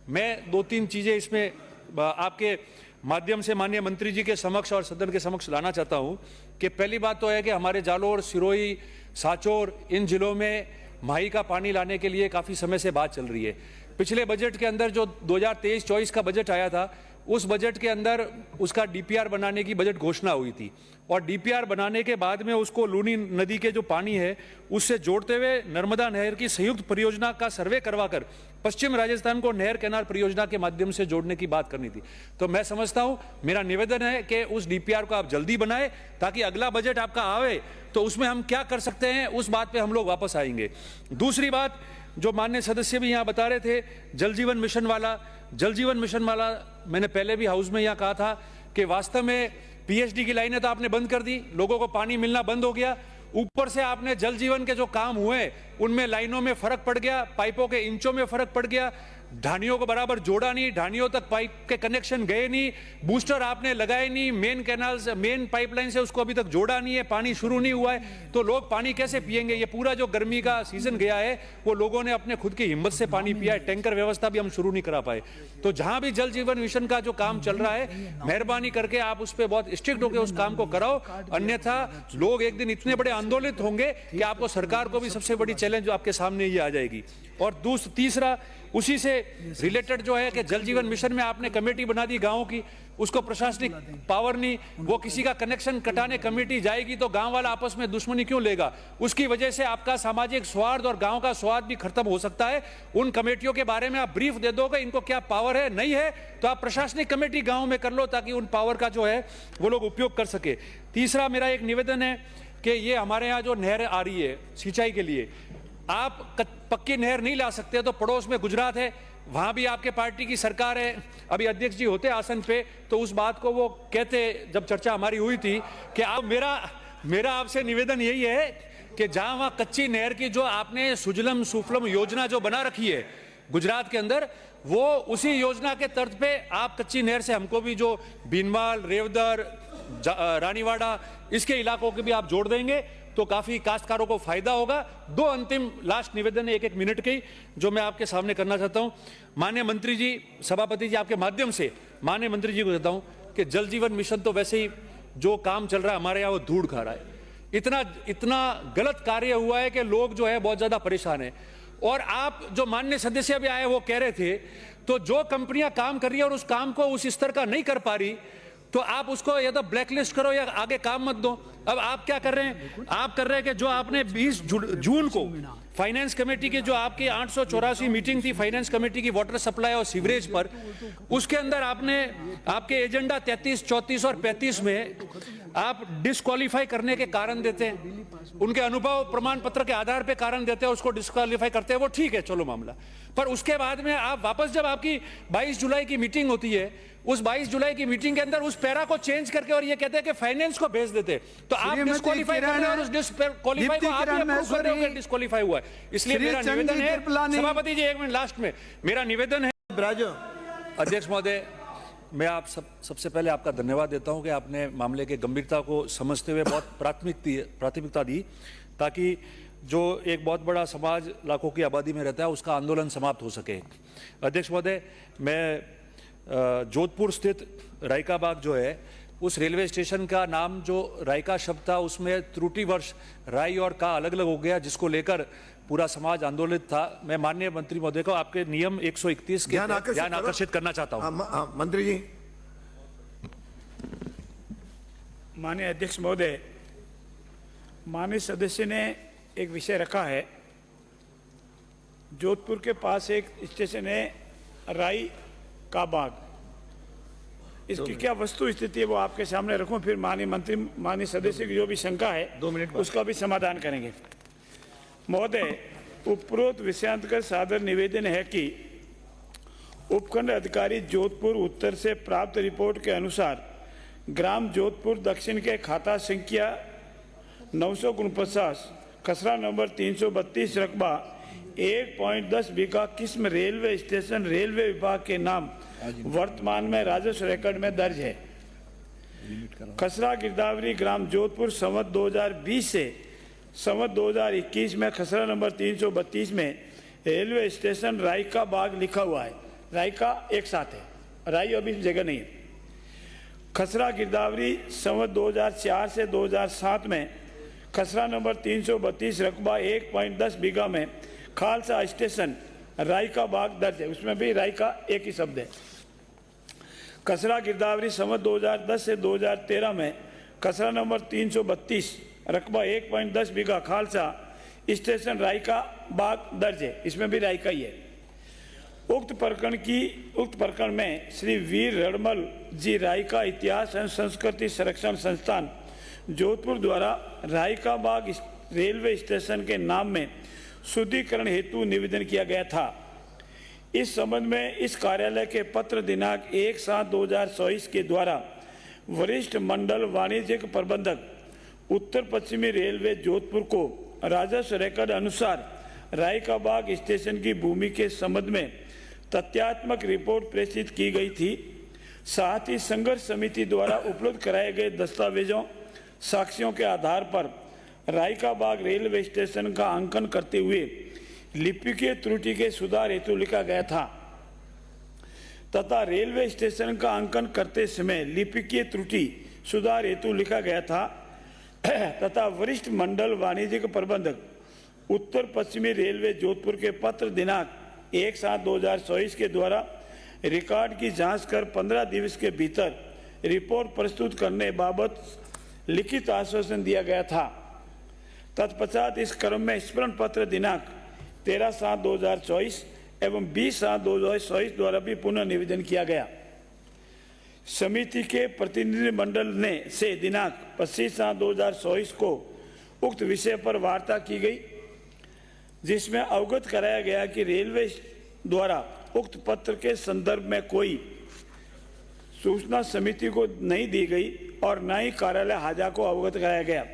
मैं 2-3 चीज़ें इसमें आपके माध्यम से माननीय मंत्री जी के समक्ष और सदन के समक्ष लाना चाहता हूं कि पहली बात तो है कि हमारे जालोर, सिरोही, साचौर इन जिलों में माही का पानी लाने के लिए काफ़ी समय से बात चल रही है। पिछले बजट के अंदर जो 2023-24 का बजट आया था, उस बजट के अंदर उसका DPR बनाने की बजट घोषणा हुई थी और DPR बनाने के बाद में उसको लूनी नदी के जो पानी है उससे जोड़ते हुए नर्मदा नहर की संयुक्त परियोजना का सर्वे करवाकर पश्चिम राजस्थान को नहर कैनाल परियोजना के माध्यम से जोड़ने की बात करनी थी। तो मैं समझता हूं, मेरा निवेदन है कि उस DPR को आप जल्दी बनाएं ताकि अगला बजट आपका आवे तो उसमें हम क्या कर सकते हैं उस बात पे हम लोग वापस आएंगे। दूसरी बात जो माननीय सदस्य भी यहाँ बता रहे थे, जल जीवन मिशन वाला मैंने पहले भी हाउस में यहाँ कहा था कि वास्तव में PhD की लाइनें तो आपने बंद कर दी, लोगों को पानी मिलना बंद हो गया, ऊपर से आपने जल जीवन के जो काम हुए उनमें लाइनों में फर्क पड़ गया, पाइपों के इंचों में फर्क पड़ गया, ढानियों को बराबर जोड़ा नहीं, ढानियों तक पाइप के कनेक्शन गए नहीं, बूस्टर आपने लगाए नहीं, मेन कैनाल से मेन पाइपलाइन से उसको अभी तक जोड़ा नहीं है, पानी शुरू नहीं हुआ है, तो लोग पानी कैसे पिएंगे? ये पूरा जो गर्मी का सीजन गया है वो लोगों ने अपने खुद की हिम्मत से पानी पिया है, टैंकर व्यवस्था भी हम शुरू नहीं करा पाए। तो जहां भी जल जीवन मिशन का जो काम चल रहा है, मेहरबानी करके आप उस पर बहुत स्ट्रिक्ट होकर उस काम को कराओ, अन्यथा लोग एक दिन इतने बड़े आंदोलित होंगे कि आपको सरकार को भी सबसे बड़ी चैलेंज जो आपके सामने ये आ जाएगी। और तीसरा उसी से रिलेटेड जो है कि जल जीवन मिशन में आपने कमेटी बना दी गांवों की, उसको प्रशासनिक पावर नहीं, वो किसी का कनेक्शन कटाने कमेटी जाएगी तो गांव वाला आपस में दुश्मनी क्यों लेगा? उसकी वजह से आपका सामाजिक स्वार्थ और गांव का स्वाद भी खत्म हो सकता है। उन कमेटियों के बारे में आप ब्रीफ दे दोगे, इनको क्या पावर है, नहीं है तो आप प्रशासनिक कमेटी गांव में कर लो ताकि उन पावर का जो है वो लोग उपयोग कर सके। तीसरा मेरा एक निवेदन है कि ये हमारे यहाँ जो नहर आ रही है सिंचाई के लिए, आप पक्की नहर नहीं ला सकते, तो पड़ोस में गुजरात है, वहां भी आपके पार्टी की सरकार है, अभी अध्यक्ष जी होते आसन पे तो उस बात को वो कहते जब चर्चा हमारी हुई थी कि आप मेरा आपसे निवेदन यही है कि जहां वहां कच्ची नहर की जो आपने सुजलम सुफलम योजना जो बना रखी है गुजरात के अंदर, वो उसी योजना के तर्ज पे आप कच्ची नहर से हमको भी जो बीनमाल, रेवदर, रानीवाड़ा इसके इलाकों के भी आप जोड़ देंगे तो काफी काश्तकारों को फायदा होगा। दो अंतिम लास्ट निवेदन है, एक मिनट के जो मैं आपके सामने करना चाहता हूं। माननीय मंत्री जी, सभापति जी, आपके माध्यम से माननीय मंत्री जी को कहता हूं कि जल जीवन मिशन तो वैसे ही जो काम चल रहा है हमारे यहाँ वो धूड़ खा रहा है। इतना गलत कार्य हुआ है कि लोग जो है बहुत ज्यादा परेशान है। और आप जो माननीय सदस्य भी आए वो कह रहे थे, तो जो कंपनियां काम कर रही है और उस काम को उस स्तर का नहीं कर पा रही तो आप उसको या तो ब्लैकलिस्ट करो या आगे काम मत दो। अब आप क्या कर रहे हैं? आप कर रहे हैं कि जो आपने 20 जून को फाइनेंस कमेटी की जो आपकी 884 मीटिंग थी फाइनेंस कमेटी की वाटर सप्लाई और सीवरेज पर, उसके अंदर आपने आपके एजेंडा 33, 34 और 35 में आप डिस्क्वालीफाई करने के कारण देते हैं, उनके अनुभव प्रमाण पत्र के आधार पे कारण देते हैं, उसको डिस्क्वालीफाई करते हैं, वो ठीक है, चलो मामला। पर उसके बाद में आप वापस जब आपकी 22 जुलाई की मीटिंग होती है, उस 22 जुलाई की मीटिंग के अंदर उस पैरा को चेंज करके और ये कहते हैं कि फाइनेंस को भेज देते, तो आप डिस्क्वालीफाई कर रहे हैं और उस डिस्क्वालीफाई को आप अप्रूव कर रहे हो कि डिस्क्वालीफाई हुआ है। इसलिए मेरा निवेदन है, सभापति जी 1 मिनट लास्ट में, मेरा निवेदन है अध्यक्ष महोदय, मैं आप सबसे पहले आपका धन्यवाद देता हूं कि आपने मामले के गंभीरता को समझते हुए बहुत प्राथमिकता दी ताकि जो एक बहुत बड़ा समाज लाखों की आबादी में रहता है उसका आंदोलन समाप्त हो सके। अध्यक्ष महोदय, मैं जोधपुर स्थित रायका बाग जो है उस रेलवे स्टेशन का नाम जो रायका शब्द था उसमें त्रुटिवश राय और का अलग अलग हो गया, जिसको लेकर पूरा समाज आंदोलित था। मैं माननीय मंत्री महोदय को आपके नियम 131 के ध्यान आकर्षित करना चाहता हूं। मंत्री जी। माननीय अध्यक्ष महोदय, माननीय सदस्य ने एक विषय रखा है, जोधपुर के पास एक स्टेशन है राई का बाग, इसकी क्या वस्तु स्थिति है वो आपके सामने रखूं, फिर माननीय मंत्री माननीय सदस्य की जो भी शंका है 2 मिनट उसका भी समाधान करेंगे। महोदय, उपरोक्त विषयांतर्गत सादर निवेदन है कि उपखंड अधिकारी जोधपुर उत्तर से प्राप्त रिपोर्ट के अनुसार ग्राम जोधपुर दक्षिण के खाता संख्या 949 खसरा नंबर 332 रकबा 1.10 बीघा किस्म रेलवे स्टेशन रेलवे विभाग के नाम वर्तमान में राजस्व रिकॉर्ड में दर्ज है। खसरा गिरदावरी ग्राम जोधपुर संवत 2020 से संवत 2021 में खसरा नंबर 332 में रेलवे स्टेशन रायका बाग लिखा हुआ है। रायका एक साथ है, राई अभी जगह नहीं है। खसरा गिरदावरी संवत 2004 से 2007 में खसरा नंबर 332 रकबा 1.10 बीघा में खालसा स्टेशन रायका बाग दर्ज है, उसमें भी रायका एक ही शब्द है। खसरा गिरदावरी संवत 2010 से 2013 में खसरा नंबर 332 रकबा 1.10 बीघा खालसा स्टेशन रायका बाग दर्ज है, इसमें भी रायका ही है। उक्त प्रकरण में श्री वीर रड़मल जी रायका इतिहास एवं संस्कृति संरक्षण संस्थान जोधपुर द्वारा रायका बाग रेलवे स्टेशन के नाम में शुद्धिकरण हेतु निवेदन किया गया था। इस संबंध में इस कार्यालय के पत्र दिनांक 1/7/2024 के द्वारा वरिष्ठ मंडल वाणिज्यिक प्रबंधक उत्तर पश्चिमी रेलवे जोधपुर को राजस्व रिकॉर्ड अनुसार राय का बाग स्टेशन की भूमि के संबंध में तथ्यात्मक रिपोर्ट प्रेषित की गई थी। साथ ही संघर्ष समिति द्वारा उपलब्ध कराए गए दस्तावेजों साक्ष्यों के आधार पर राय का बाग रेलवे स्टेशन का अंकन करते हुए लिपिकीय त्रुटि के सुधार हेतु लिखा गया था तथा रेलवे स्टेशन का अंकन करते समय लिपिकीय त्रुटि सुधार हेतु लिखा गया था तथा वरिष्ठ मंडल वाणिज्यिक प्रबंधक उत्तर पश्चिमी रेलवे जोधपुर के पत्र दिनांक 1/7/2024 के द्वारा रिकॉर्ड की जांच कर 15 दिवस के भीतर रिपोर्ट प्रस्तुत करने बाबत लिखित आश्वासन दिया गया था। तत्पश्चात इस क्रम में स्मरण पत्र दिनांक 13/7/2024 एवं 20/7/2024 द्वारा भी पुनः निवेदन किया गया। समिति के प्रतिनिधि मंडल ने से दिनांक 25/7/2024 को उक्त विषय पर वार्ता की गई, जिसमें अवगत कराया गया कि रेलवे द्वारा उक्त पत्र के संदर्भ में कोई सूचना समिति को नहीं दी गई और न ही कार्यालय हाजा को अवगत कराया गया।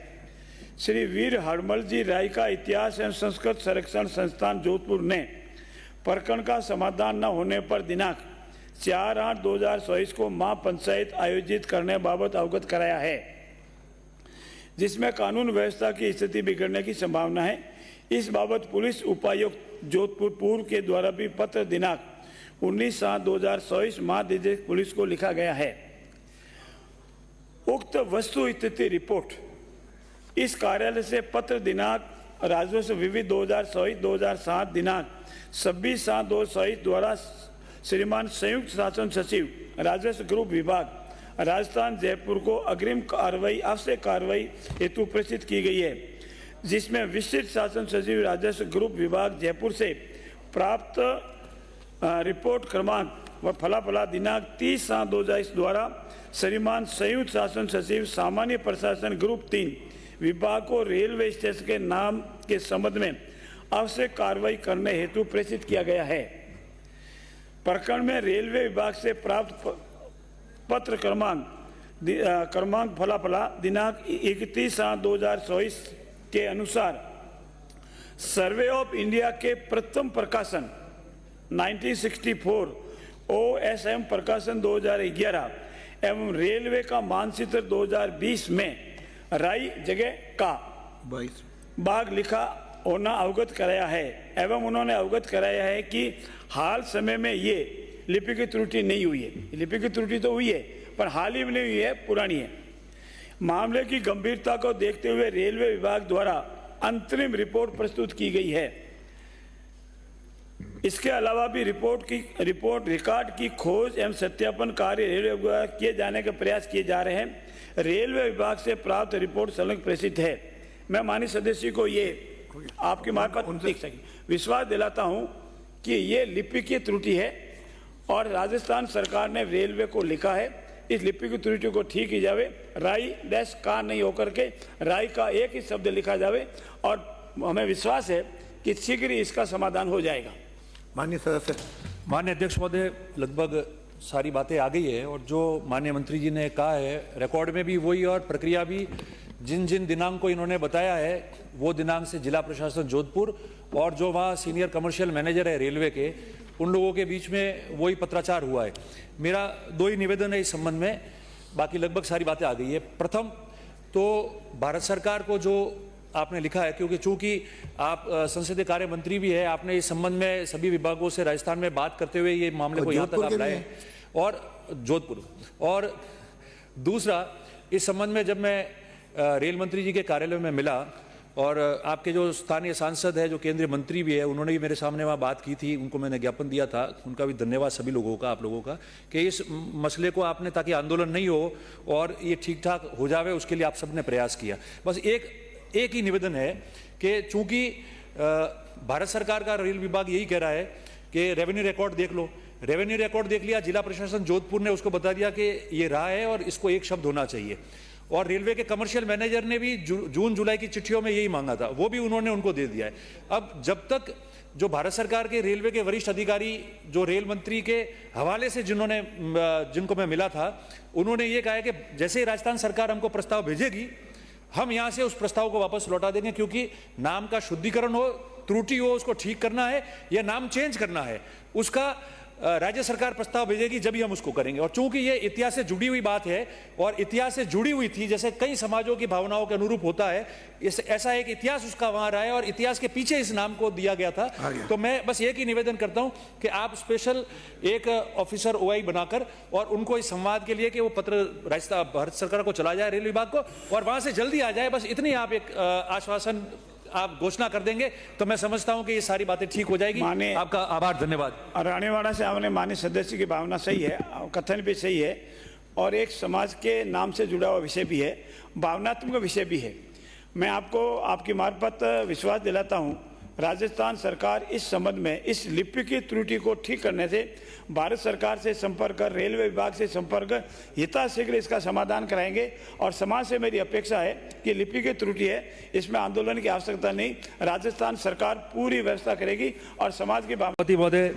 श्री वीर हरमल जी राय का इतिहास एवं संस्कृत संरक्षण संस्थान जोधपुर ने प्रकरण का समाधान न होने पर दिनांक 4/8/2024 को महापंचायत आयोजित करने बाबत अवगत कराया है, जिसमें कानून व्यवस्था की स्थिति बिगड़ने की संभावना है। इस बाबत पुलिस उपायुक्त जोधपुर पूर्व के द्वारा भी पत्र दिनांक 19/7/2024 महानिदेशक पुलिस को लिखा गया है। उक्त वस्तु स्थिति रिपोर्ट इस कार्यालय से पत्र दिनांक राजस्व विविध 2024-2007 दिनांक 26/7/2024 द्वारा श्रीमान संयुक्त शासन सचिव राजस्व ग्रुप विभाग राजस्थान जयपुर को अग्रिम कार्रवाई आवश्यक कार्रवाई हेतु प्रेषित की गई है, जिसमें विशिष्ट शासन सचिव राजस्व ग्रुप विभाग जयपुर से प्राप्त रिपोर्ट क्रमांक व फला दिनांक 30/7/2024 द्वारा श्रीमान संयुक्त शासन सचिव सामान्य प्रशासन ग्रुप 3 विभाग को रेलवे स्टेशन के नाम के संबंध में आवश्यक कार्रवाई करने हेतु प्रेषित किया गया है। प्रकरण में रेलवे विभाग से प्राप्त पत्र क्रमांक फला दिनांक 31/7/2024 के अनुसार सर्वे ऑफ इंडिया के प्रथम प्रकाशन 1964 OSM प्रकाशन 2011 एवं रेलवे का मानचित्र 2020 में राय जगह का बाग लिखा होना अवगत कराया है एवं उन्होंने अवगत कराया है कि हाल समय में ये लिपि की त्रुटि नहीं हुई है। लिपि की त्रुटि तो हुई है पर हाल ही में नहीं हुई है, पुरानी है। मामले की गंभीरता को देखते हुए रेलवे विभाग द्वारा अंतरिम रिपोर्ट प्रस्तुत की गई है। इसके अलावा भी रिपोर्ट रिकॉर्ड की खोज एवं सत्यापन कार्य रेलवे द्वारा किए जाने के प्रयास किए जा रहे हैं। रेलवे विभाग से प्राप्त रिपोर्ट संलग्न प्रेषित है। मैं माननीय सदस्य को ये आपकी मार्फत देख सके विश्वास दिलाता हूं कि ये लिपि की त्रुटि है और राजस्थान सरकार ने रेलवे को लिखा है इस लिपि की त्रुटि को ठीक की जावे। राय डैश का नहीं होकर के राय का एक ही शब्द लिखा जावे और हमें विश्वास है कि शीघ्र ही इसका समाधान हो जाएगा। माननीय सदस्य। माननीय अध्यक्ष महोदय, लगभग सारी बातें आ गई है और जो माननीय मंत्री जी ने कहा है रिकॉर्ड में भी वही और प्रक्रिया भी जिन जिन दिनांक को इन्होंने बताया है वो दिनांक से जिला प्रशासन जोधपुर और जो वहाँ सीनियर कमर्शियल मैनेजर है रेलवे के उन लोगों के बीच में वही पत्राचार हुआ है। मेरा 2 ही निवेदन है इस संबंध में, बाकी लगभग सारी बातें आ गई है। प्रथम तो भारत सरकार को जो आपने लिखा है, क्योंकि चूंकि आप संसदीय कार्य मंत्री भी है, आपने इस संबंध में सभी विभागों से राजस्थान में बात करते हुए ये मामले को यहाँ तक आप लाए और जोधपुर। और दूसरा, इस संबंध में जब मैं रेल मंत्री जी के कार्यालय में मिला और आपके जो स्थानीय सांसद है, जो केंद्रीय मंत्री भी है, उन्होंने भी मेरे सामने वहाँ बात की थी, उनको मैंने ज्ञापन दिया था। उनका भी धन्यवाद सभी लोगों का, आप लोगों का, कि इस मसले को आपने, ताकि आंदोलन नहीं हो और ये ठीक ठाक हो जावे, उसके लिए आप सबने प्रयास किया। बस एक ही निवेदन है कि चूंकि भारत सरकार का रेल विभाग यही कह रहा है कि रेवेन्यू रिकॉर्ड देख लो, रेवेन्यू रिकॉर्ड देख लिया, जिला प्रशासन जोधपुर ने उसको बता दिया कि ये रहा है और इसको एक शब्द होना चाहिए। और रेलवे के कमर्शियल मैनेजर ने भी जून जुलाई की चिट्ठियों में यही मांगा था, वो भी उन्होंने उनको दे दिया है। अब जब तक जो भारत सरकार के रेलवे के वरिष्ठ अधिकारी जो रेल मंत्री के हवाले से जिनको मैं मिला था, उन्होंने ये कहा है कि जैसे ही राजस्थान सरकार हमको प्रस्ताव भेजेगी हम यहाँ से उस प्रस्ताव को वापस लौटा देंगे, क्योंकि नाम का शुद्धिकरण हो त्रुटि हो उसको ठीक करना है या नाम चेंज करना है, उसका राज्य सरकार प्रस्ताव भेजेगी, जब ही हम उसको करेंगे। और चूंकि ये इतिहास से जुड़ी हुई बात है और इतिहास से जुड़ी हुई थी, जैसे कई समाजों की भावनाओं के अनुरूप होता है, ऐसा एक इतिहास उसका वहां रहा है और इतिहास के पीछे इस नाम को दिया गया था। तो मैं बस एक ही निवेदन करता हूं कि आप स्पेशल एक ऑफिसर ओआई बनाकर और उनको इस संवाद के लिए कि वो पत्र राजस्थान भारत सरकार को चला जाए, रेल विभाग को, और वहां से जल्दी आ जाए। बस इतनी आप एक आश्वासन आप घोषणा कर देंगे तो मैं समझता हूं कि ये सारी बातें ठीक हो जाएगी। आपका आभार, धन्यवाद। रानीवाड़ा से आपने माननीय सदस्य की भावना सही है, कथन भी सही है और एक समाज के नाम से जुड़ा हुआ विषय भी है, भावनात्मक विषय भी है। मैं आपको आपकी मार्फत विश्वास दिलाता हूं, राजस्थान सरकार इस संबंध में इस लिपि की त्रुटि को ठीक करने से भारत सरकार से संपर्क कर, रेलवे विभाग से संपर्क यथाशीघ्र इसका समाधान कराएंगे। और समाज से मेरी अपेक्षा है कि लिपि की त्रुटि है, इसमें आंदोलन की आवश्यकता नहीं, राजस्थान सरकार पूरी व्यवस्था करेगी और समाज की सभापति महोदय,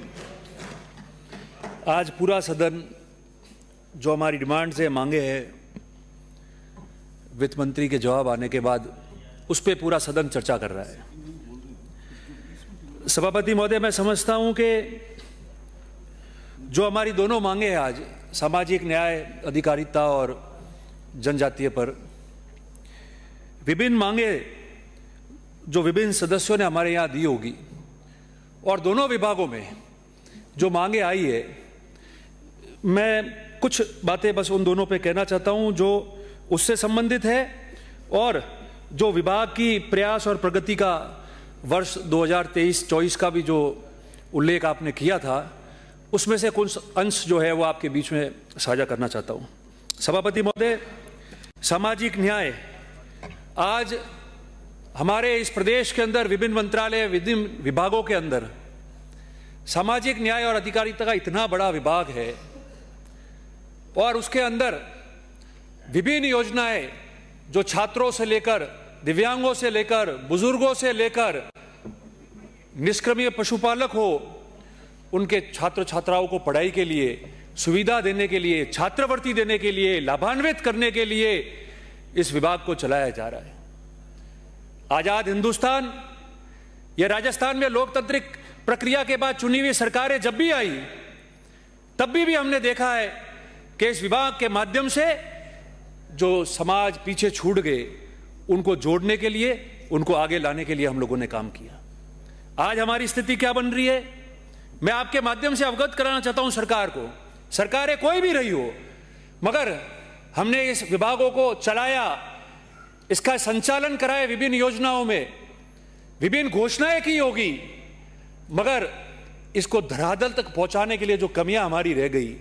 आज पूरा सदन जो हमारी डिमांड से मांगे है, वित्त मंत्री के जवाब आने के बाद उस पर पूरा सदन चर्चा कर रहा है। सभापति महोदय, मैं समझता हूं कि जो हमारी दोनों मांगे हैं आज, सामाजिक न्याय, अधिकारिता और जनजातीय पर, विभिन्न मांगे जो विभिन्न सदस्यों ने हमारे यहां दी होगी और दोनों विभागों में जो मांगे आई है, मैं कुछ बातें बस उन दोनों पे कहना चाहता हूं जो उससे संबंधित है और जो विभाग की प्रयास और प्रगति का वर्ष 2023-24 का भी जो उल्लेख आपने किया था, उसमें से कुछ अंश जो है वो आपके बीच में साझा करना चाहता हूं। सभापति महोदय, सामाजिक न्याय आज हमारे इस प्रदेश के अंदर विभिन्न मंत्रालय, विभिन्न विभागों के अंदर सामाजिक न्याय और अधिकारिता का इतना बड़ा विभाग है और उसके अंदर विभिन्न योजनाएं जो छात्रों से लेकर, दिव्यांगों से लेकर, बुजुर्गों से लेकर निष्क्रमण पशुपालक हो, उनके छात्र छात्राओं को पढ़ाई के लिए सुविधा देने के लिए, छात्रवृत्ति देने के लिए, लाभान्वित करने के लिए इस विभाग को चलाया जा रहा है। आजाद हिंदुस्तान या राजस्थान में लोकतांत्रिक प्रक्रिया के बाद चुनी हुई सरकारें जब भी आई, तब भी हमने देखा है कि इस विभाग के माध्यम से जो समाज पीछे छूट गए उनको जोड़ने के लिए, उनको आगे लाने के लिए हम लोगों ने काम किया। आज हमारी स्थिति क्या बन रही है, मैं आपके माध्यम से अवगत कराना चाहता हूं सरकार को। सरकारें कोई भी रही हो, मगर हमने इस विभागों को चलाया, इसका संचालन कराया, विभिन्न योजनाओं में विभिन्न घोषणाएं की होगी, मगर इसको धरातल तक पहुंचाने के लिए जो कमियां हमारी रह गई,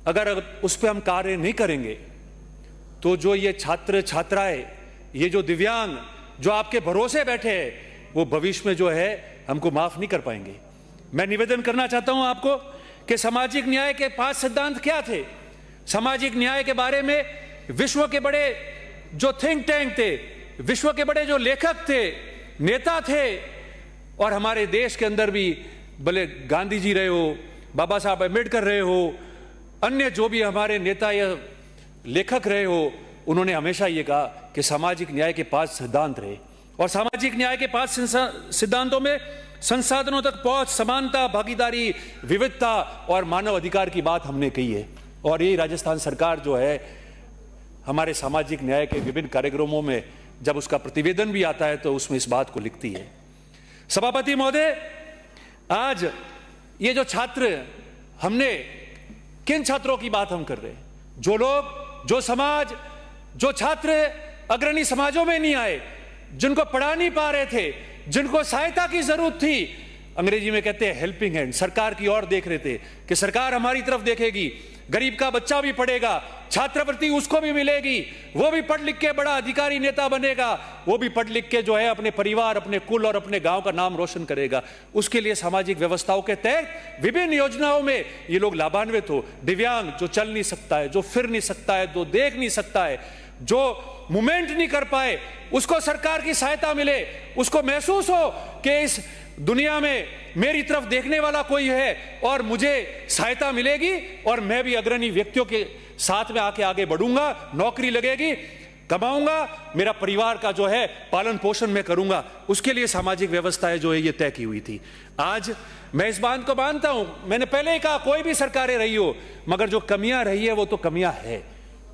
अगर उस पर हम कार्य नहीं करेंगे तो जो ये छात्र छात्राएं, ये जो दिव्यांग जो आपके भरोसे बैठे हैं, वो भविष्य में जो है हमको माफ नहीं कर पाएंगे। मैं निवेदन करना चाहता हूं आपको कि सामाजिक न्याय के 5 सिद्धांत क्या थे। सामाजिक न्याय के बारे में विश्व के बड़े जो थिंक टैंक थे, विश्व के बड़े जो लेखक थे, नेता थे, और हमारे देश के अंदर भी भले गांधी जी रहे हो, बाबा साहब अम्बेडकर रहे हो, अन्य जो भी हमारे नेता या लेखक रहे हो, उन्होंने हमेशा ये कहा कि सामाजिक न्याय के 5 सिद्धांत रहे। और सामाजिक न्याय के 5 सिद्धांतों में संसाधनों तक पहुंच, समानता, भागीदारी, विविधता और मानव अधिकार की बात हमने कही है। और ये राजस्थान सरकार जो है हमारे सामाजिक न्याय के विभिन्न कार्यक्रमों में जब उसका प्रतिवेदन भी आता है तो उसमें इस बात को लिखती है। सभापति महोदय, आज ये जो छात्र, हमने किन छात्रों की बात हम कर रहे हैं? जो लोग, जो समाज, जो छात्र अग्रणी समाजों में नहीं आए, जिनको पढ़ा नहीं पा रहे थे, जिनको सहायता की जरूरत थी, अंग्रेजी में कहते हैं हेल्पिंग हैंड, सरकार की ओर देख रहे थे कि सरकार हमारी तरफ देखेगी, गरीब का बच्चा भी पढ़ेगा, छात्रवृत्ति उसको भी मिलेगी, वो भी पढ़ लिख के बड़ा अधिकारी नेता बनेगा, वो भी पढ़ लिख के जो है अपने परिवार, अपने कुल और अपने गांव का नाम रोशन करेगा। उसके लिए सामाजिक व्यवस्थाओं के तहत विभिन्न योजनाओं में ये लोग लाभान्वित हो। दिव्यांग जो चल नहीं सकता है, जो फिर नहीं सकता है, जो देख नहीं सकता है, जो मूवमेंट नहीं कर पाए, उसको सरकार की सहायता मिले, उसको महसूस हो कि इस दुनिया में मेरी तरफ देखने वाला कोई है और मुझे सहायता मिलेगी और मैं भी अग्रणी व्यक्तियों के साथ में आके आगे बढ़ूंगा, नौकरी लगेगी। कमाऊंगा, मेरा परिवार का जो है पालन पोषण मैं करूंगा, उसके लिए सामाजिक व्यवस्थाएं जो है ये तय की हुई थी। आज मैं इस बात को मानता हूं, मैंने पहले ही कहा कोई भी सरकारें रही हो, मगर जो कमियां रही है वो तो कमियां है,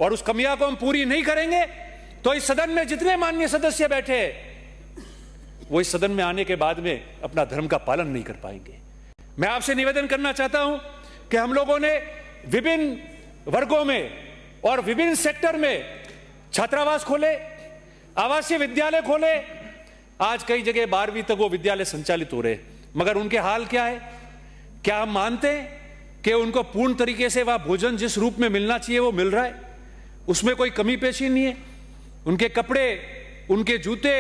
और उस कमियां को हम पूरी नहीं करेंगे तो इस सदन में जितने माननीय सदस्य बैठे वो इस सदन में आने के बाद में अपना धर्म का पालन नहीं कर पाएंगे। मैं आपसे निवेदन करना चाहता हूं कि हम लोगों ने विभिन्न वर्गों में और विभिन्न सेक्टर में छात्रावास खोले, आवासीय विद्यालय खोले। आज कई जगह 12वीं तक वो विद्यालय संचालित हो रहे, मगर उनके हाल क्या है? क्या हम मानते हैं कि उनको पूर्ण तरीके से वह भोजन जिस रूप में मिलना चाहिए वो मिल रहा है? उसमें कोई कमी पेशी नहीं है? उनके कपड़े, उनके जूते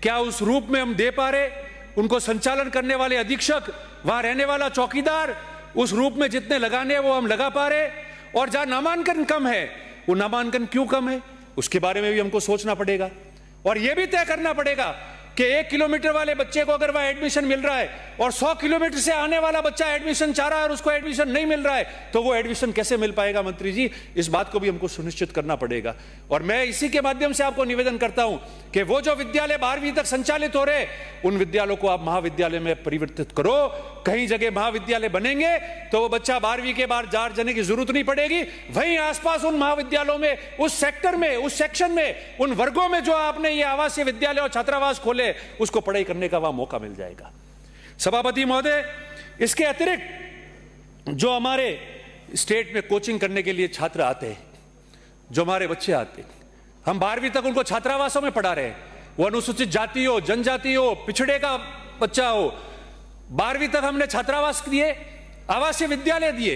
क्या उस रूप में हम दे पा रहे? उनको संचालन करने वाले अधीक्षक, वहां रहने वाला चौकीदार उस रूप में जितने लगाने वो हम लगा पा रहे? और जहां नामांकन कम है, वो नामांकन क्यों कम है, उसके बारे में भी हमको सोचना पड़ेगा। और यह भी तय करना पड़ेगा कि 1 किलोमीटर वाले बच्चे को अगर वह एडमिशन मिल रहा है और 100 किलोमीटर से आने वाला बच्चा एडमिशन चाह रहा है और उसको एडमिशन नहीं मिल रहा है, तो वो एडमिशन कैसे मिल पाएगा? मंत्री जी, इस बात को भी हमको सुनिश्चित करना पड़ेगा। और मैं इसी के माध्यम से आपको निवेदन करता हूं कि वो जो विद्यालय 12वीं तक संचालित हो रहे, उन विद्यालयों को आप महाविद्यालय में परिवर्तित करो। कहीं जगह महाविद्यालय बनेंगे तो वो बच्चा 12वीं के बाद जार जाने की जरूरत नहीं पड़ेगी। वहीं आसपास उन महाविद्यालयों में, उस सेक्टर में, उस सेक्शन में, उन वर्गों में जो आपने ये आवासीय विद्यालय और छात्रावास खोले, उसको पढ़ाई करने का वहां मौका मिल जाएगा। सभापति महोदय, इसके अतिरिक्त जो हमारे स्टेट में कोचिंग करने के लिए छात्र आते हैं, जो हमारे बच्चे आते हैं, हम 12वीं तक उनको छात्रावासों में पढ़ा रहे हैं। वो अनुसूचित जाति हो, जनजाति हो, पिछड़े का बच्चा हो, 12वीं तक हमने छात्रावास दिए, आवासीय विद्यालय दिए,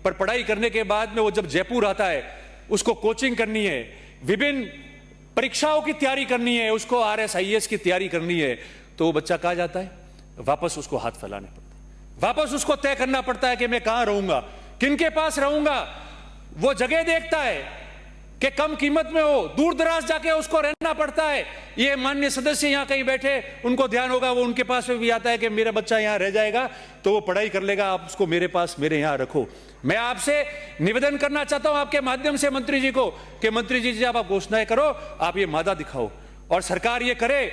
पर पढ़ाई करने के बाद में वो जब जयपुर आता है, उसको कोचिंग करनी है, विभिन्न परीक्षाओं की तैयारी करनी है, उसको RSIS की तैयारी करनी है, तो वो बच्चा कहाँ जाता है? वापस उसको हाथ फैलाने पड़ते हैं, वापस उसको तय करना पड़ता है कि मैं कहां रहूंगा, किनके पास रहूंगा। वो जगह देखता है कि कम कीमत में हो, दूर दराज जाके उसको रहना पड़ता है। ये माननीय सदस्य यहां कहीं बैठे, उनको ध्यान होगा, वो उनके पास में भी आता है कि मेरा बच्चा यहां रह जाएगा तो वो पढ़ाई कर लेगा, आप उसको मेरे पास, मेरे यहां रखो। मैं आपसे निवेदन करना चाहता हूं आपके माध्यम से मंत्री जी को कि मंत्री जी जब आप घोषणाएं करो, आप ये मादा दिखाओ और सरकार ये करे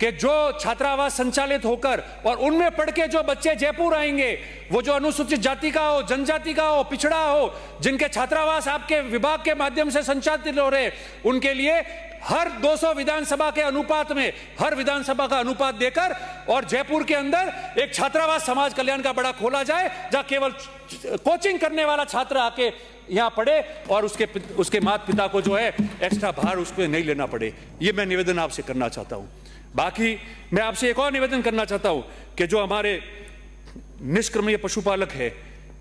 कि जो छात्रावास संचालित होकर और उनमें पढ़ के जो बच्चे जयपुर आएंगे, वो जो अनुसूचित जाति का हो, जनजाति का हो, पिछड़ा हो, जिनके छात्रावास आपके विभाग के माध्यम से संचालित हो रहे, उनके लिए हर 200 विधानसभा के अनुपात में, हर विधानसभा का अनुपात देकर और जयपुर के अंदर एक छात्रावास समाज कल्याण का बड़ा खोला जाए, जहां केवल कोचिंग करने वाला छात्र आके यहां पढ़े और उसके माता पिता को जो है एक्स्ट्रा भार उसको नहीं लेना पड़े। ये मैं निवेदन आपसे करना चाहता हूं। बाकी मैं आपसे एक और निवेदन करना चाहता हूं कि जो हमारे निष्क्रमणीय पशुपालक है,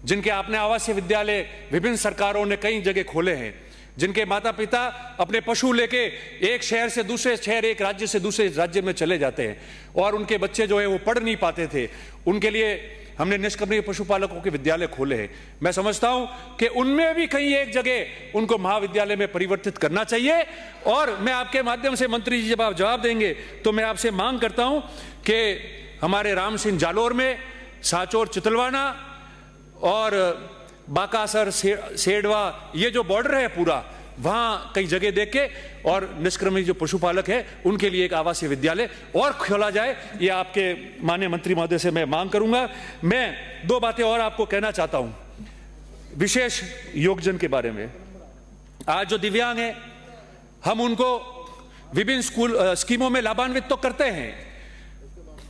जिनके आपने आवासीय विद्यालय विभिन्न सरकारों ने कई जगह खोले हैं, जिनके माता पिता अपने पशु लेके एक शहर से दूसरे शहर, एक राज्य से दूसरे राज्य में चले जाते हैं और उनके बच्चे जो है वो पढ़ नहीं पाते थे, उनके लिए हमने निष्क्रमणीय पशुपालकों के विद्यालय खोले हैं। मैं समझता हूं कि उनमें भी कहीं एक जगह उनको महाविद्यालय में परिवर्तित करना चाहिए। और मैं आपके माध्यम से मंत्री जी जब आप जवाब देंगे तो मैं आपसे मांग करता हूं कि हमारे राम सिंह जालोर में, सांचौर चितलवाना और बाकासर सेडवा, ये जो बॉर्डर है पूरा, वहां कई जगह देख के और निष्क्रमणीय जो पशुपालक है उनके लिए एक आवासीय विद्यालय और खोला जाए। ये आपके माननीय मंत्री महोदय से मैं मांग करूंगा। मैं 2 बातें और आपको कहना चाहता हूं विशेष योगजन के बारे में। आज जो दिव्यांग हैं, हम उनको विभिन्न स्कीमों में लाभान्वित तो करते हैं,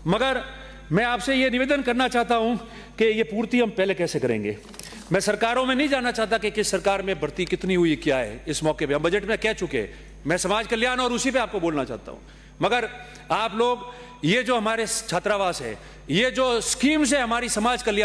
मगर मैं आपसे ये निवेदन करना चाहता हूं कि ये पूर्ति हम पहले कैसे करेंगे। मैं सरकारों में नहीं जाना चाहता कि किस सरकार में भर्ती कितनी हुई, क्या है। इस मौके पे हम बजट में कह चुके हैं, मैं समाज कल्याण और उसी पे आपको बोलना चाहता हूं। मगर आप लोग ये जो हमारे छात्रावास है, ये जो स्कीम्स है हमारी समाज कल्याण